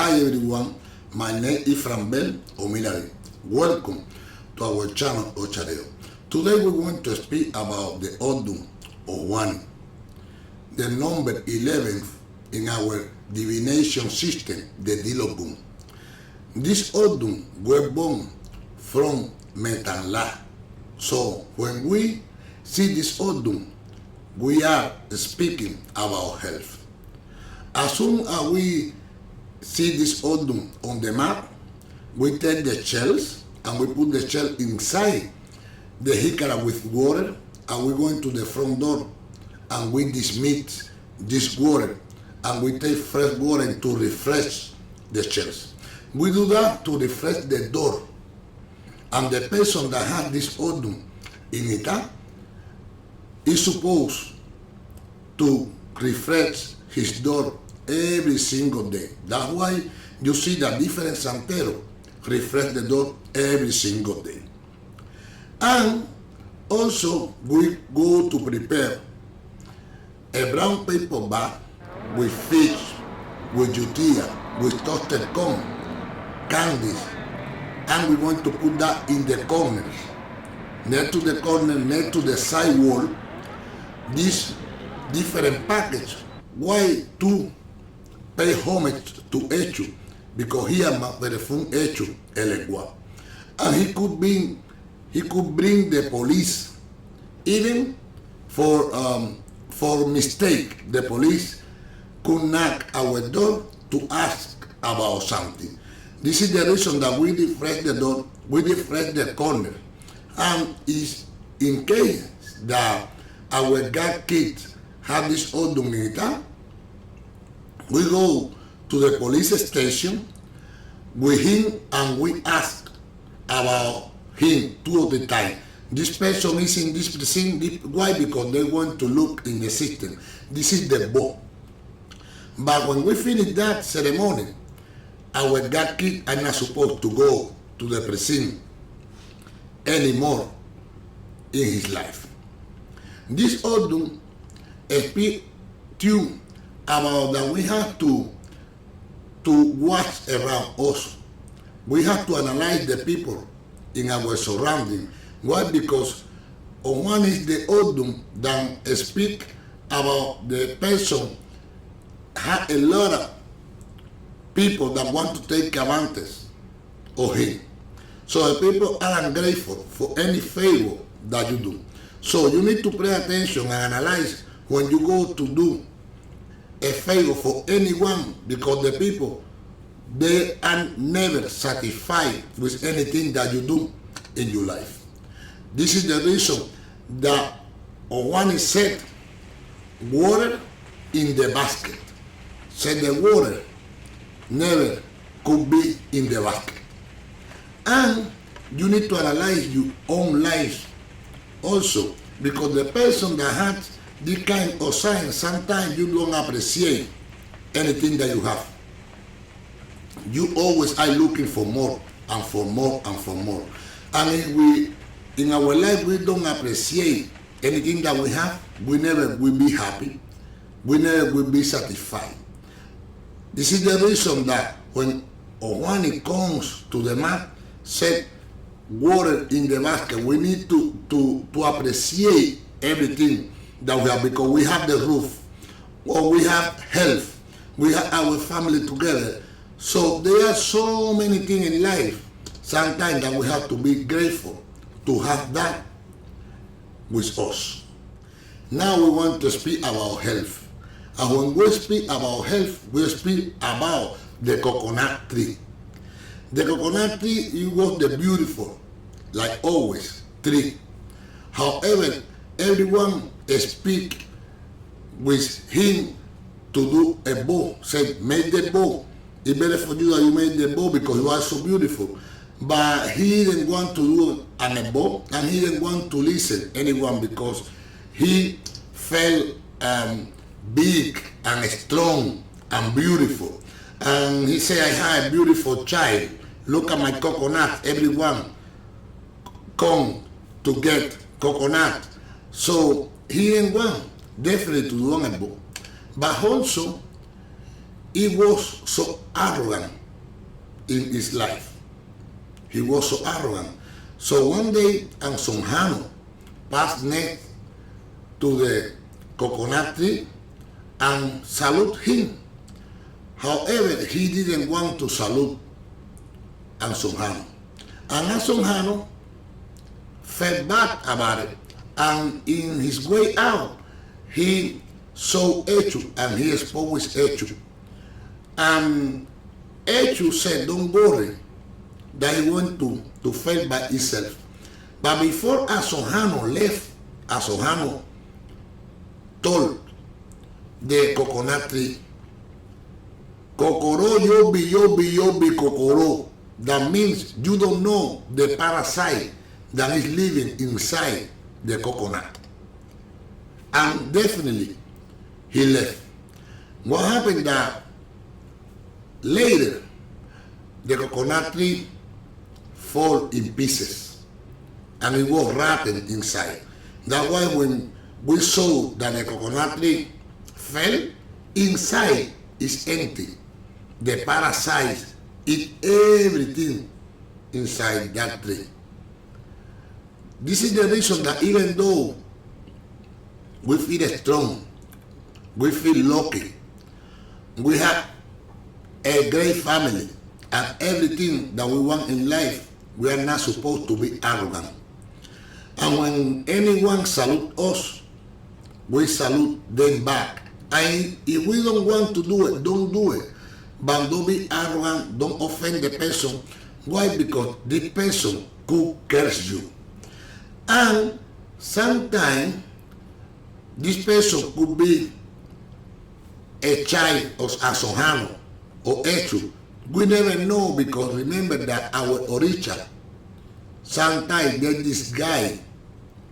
Hi everyone, my name is Franbel Omilari. Welcome to our channel OCHAREO. Today we're going to speak about the Odum or one, the number 11 in our divination system, the Dilobum. This Odum were born from Metanla. So when we see this Odum, we are speaking about health. As soon as we see this Odum on the map, we take the shells and we put the shell inside the jicara with water, and we go into the front door and we dismiss this water and we take fresh water to refresh the shells. We do that to refresh the door, and the person that has this Odum in it is supposed to refresh his door every single day. That's why you see that different santero refresh the door every single day. And also we go to prepare a brown paper bag with fish, with jutilla, with toasted corn, candies, and we want to put that in the corners, next to the corner, next to the side wall, this different package. Why to pay homage to Echu? Because he ama perefun Echu elegua, and he could bring the police, even for mistake. The police could knock our door to ask about something. This is the reason that we refresh the door, we refresh the corner, and is in case that our god kids have this Odum in it, we go to the police station with him and we ask about him 2 of the time. This person is in this precinct. Why? Because they want to look in the system. This is the book. But when we finish that ceremony, our god kid are not supposed to go to the precinct anymore in his life. This Odum speaks to about that we have to watch around us. We have to analyze the people in our surrounding. Why? Because one is the Odum that speak about the person have a lot of people that want to take advantage of him. So the people are ungrateful for any favor that you do. So you need to pay attention and analyze when you go to do a favor for anyone, because the people, they are never satisfied with anything that you do in your life. This is the reason that one is said water in the basket. Said the water never could be in the basket. And you need to analyze your own life also, because the person that has this kind of sign, sometimes you don't appreciate anything that you have. You always are looking for more and for more and for more. And if we, in our life, we don't appreciate anything that we have, we never will be happy. We never will be satisfied. This is the reason that when Owani comes to the map, set water in the basket, we need to appreciate everything that we have, because we have the roof, or we have health, we have our family together. So there are so many things in life sometimes that we have to be grateful to have that with us. Now we want to speak about health. And when we speak about health, we speak about the coconut tree. The coconut tree, it was the beautiful, like always, tree. However, everyone speak with him to do a bow. Said, make the bow. It's better for you that you made the bow because you are so beautiful. But he didn't want to do a bow, and he didn't want to listen anyone, because he felt big and strong and beautiful. And he said, I have a beautiful child. Look at my coconut. Everyone come to get coconut. So he didn't want definitely to do a bow. But also, he was so arrogant in his life. He was so arrogant. So one day, Ansonjano passed next to the coconut tree and salute him. However, he didn't want to salute Ansonjano. And Ansonjano felt bad about it. And in his way out, he saw Echu and he spoke with Echu. And Echu said, don't worry, that he went to fail by himself. But before Ansonjano left, Ansonjano told the coconut tree, Kokoro yobi yobi yobi kokoro. That means you don't know the parasite that is living inside the coconut. And definitely he left. What happened that later the coconut tree fall in pieces and it was rotten inside. That's why when we saw that the coconut tree fell, inside is empty. The parasites eat everything inside that tree. This is the reason that even though we feel strong, we feel lucky, we have a great family and everything that we want in life, we are not supposed to be arrogant. And when anyone salute us, we salute them back. And if we don't want to do it, don't do it. But don't be arrogant, don't offend the person. Why? Because the person could curse you. And sometimes this person could be a child of Ansonjano or Echu. We never know, because remember that our Orisha, sometimes they disguise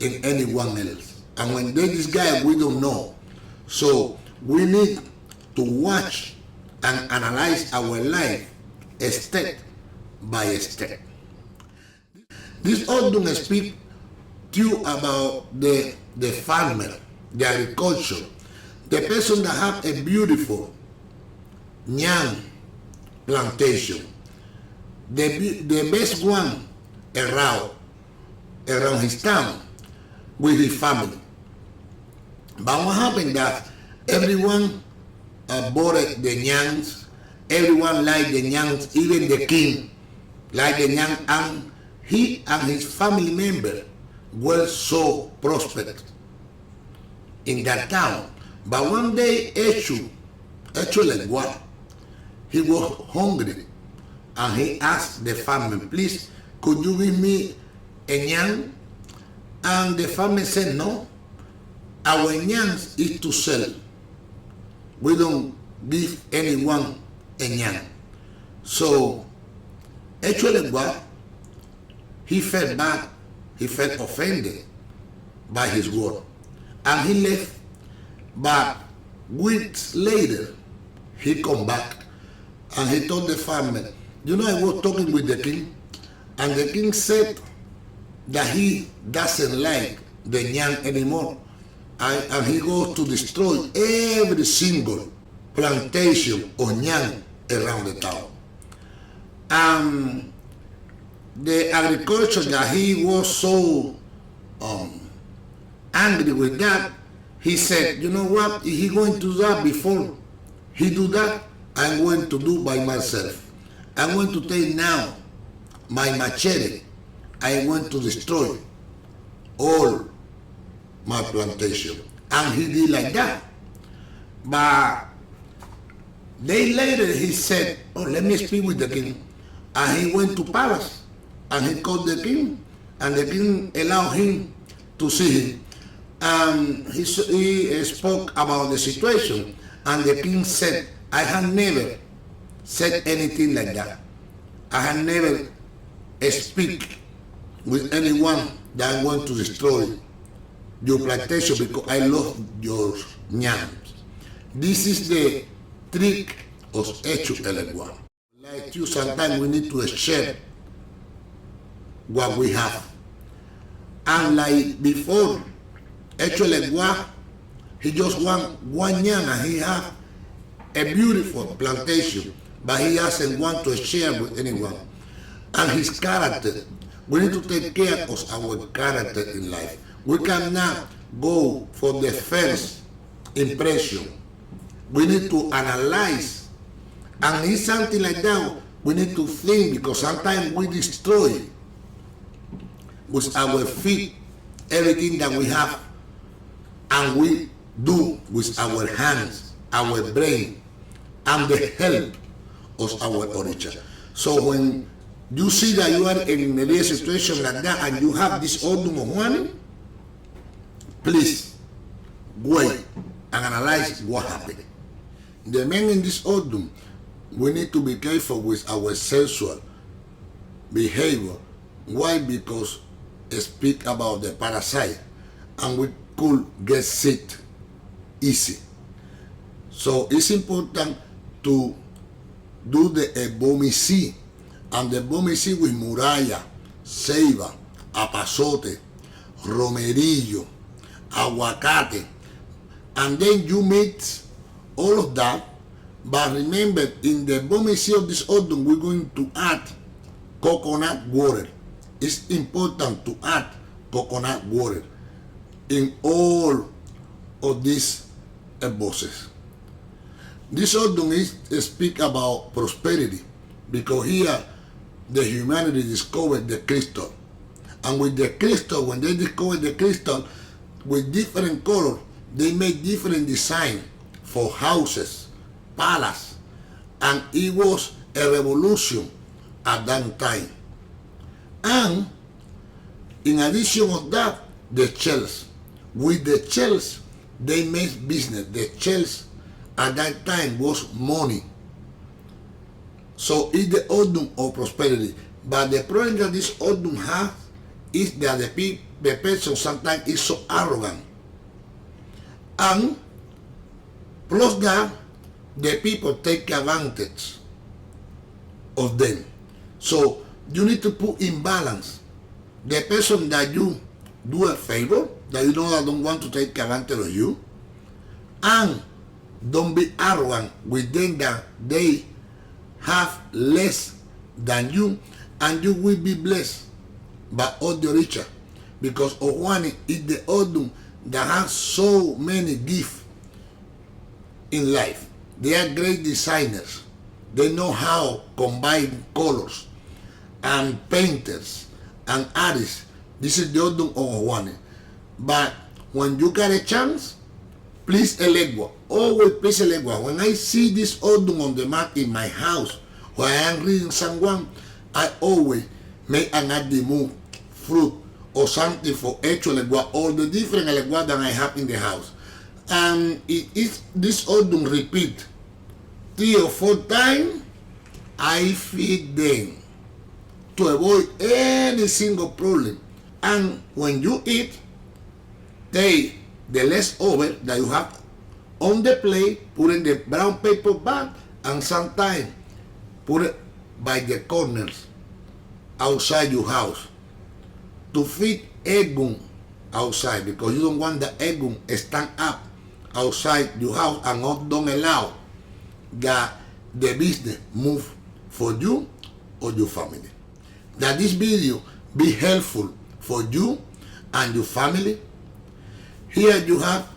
in anyone else. And when they disguise, we don't know. So we need to watch and analyze our life step by step. This all don't speak to you about the farmer, the agriculture, the person that have a beautiful yam plantation, the best one around his town with his family. But what happened that everyone bought the yams, everyone liked the yams, even the king liked the yam, and he and his family member were so prosperous in that town. But one day Echu like what? He was hungry and he asked the farmer, please, could you give me a yam? And the farmer said, no, our yams is to sell. We don't give anyone a yam. So actually what? He felt bad, he felt offended by his word. And he left. But weeks later, he come back and he told the farmer, you know, I was talking with the king, and the king said that he doesn't like the yam anymore, and he goes to destroy every single plantation of yam around the town. The agriculture that he was so angry with that, he said, you know what, if he going to do that before he do that, I'm going to do by myself. I'm going to take now my machete, I want to destroy all my plantation. And he did like that. But day later he said, oh, let me speak with the king. And he went to palace and he called the king, and the king allowed him to see him. And he spoke about the situation, and the king said, I have never said anything like that. I have never speak with anyone that I want to destroy your plantation because I love your yams. This is the trick of Hecho Elegua. Like you, sometimes we need to share what we have. And like before, Hecho Elegua, he just want one yam and he have a beautiful plantation, but he doesn't want to share with anyone. And his character, we need to take care of our character in life. We cannot go for the first impression. We need to analyze. And it's something like that, we need to think, because sometimes we destroy with our feet everything that we have, and we do with our hands, our brain, and the help of our OCHAREO. So when you see that you are in a real situation like that and you have this ordum of warning, please wait and analyze what happened. The men in this ordum, we need to be careful with our sexual behavior. Why? Because it speak about the parasite, and we could get sick easy. So it's important to do the ebomicide, and the ebomicide with muralla, ceiba, apazote, romerillo, aguacate, and then you mix all of that. But remember, in the ebomicide of this autumn, we're going to add coconut water. It's important to add coconut water in all of these bosses. This autumn speak about prosperity, because here the humanity discovered the crystal. And with the crystal, when they discovered the crystal with different colors, they made different design for houses, palace, and it was a revolution at that time. And in addition of that, the shells. With the shells, they made business. The shells at that time was money. So it's the autumn of prosperity. But the problem that this autumn has is that the person sometimes is so arrogant. And plus that, the people take advantage of them. So you need to put in balance the person that you do a favor, that you know that don't want to take advantage of you, and don't be arrogant with them that they have less than you, and you will be blessed by all the richer, because Owani is the Odum that has so many gifts in life. They are great designers. They know how to combine colors, and painters and artists. This is the Odum of Owani. But when you get a chance, please elect one. Always please elect one. When I see this Odum on the map in my house, when I am reading someone, I always make an move, fruit, or something for extra legua, or the different legua that I have in the house. And if this Odum repeat 3 or 4 times, I feed them to avoid any single problem. And when you eat, take the leftover that you have on the plate, put in the brown paper bag, and sometimes put it by the corners outside your house to feed eggum outside, because you don't want the eggum stand up outside your house and don't allow that the business move for you or your family. That this video be helpful for you and your family. Here you have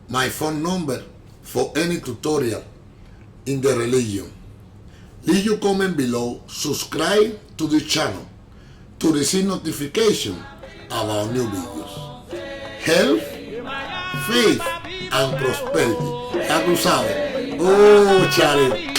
my phone number for any tutorial in the religion. Leave your comment below, subscribe to the channel to receive notification about new videos. Health, faith, and prosperity. Ya tú sabes. OCHAREO.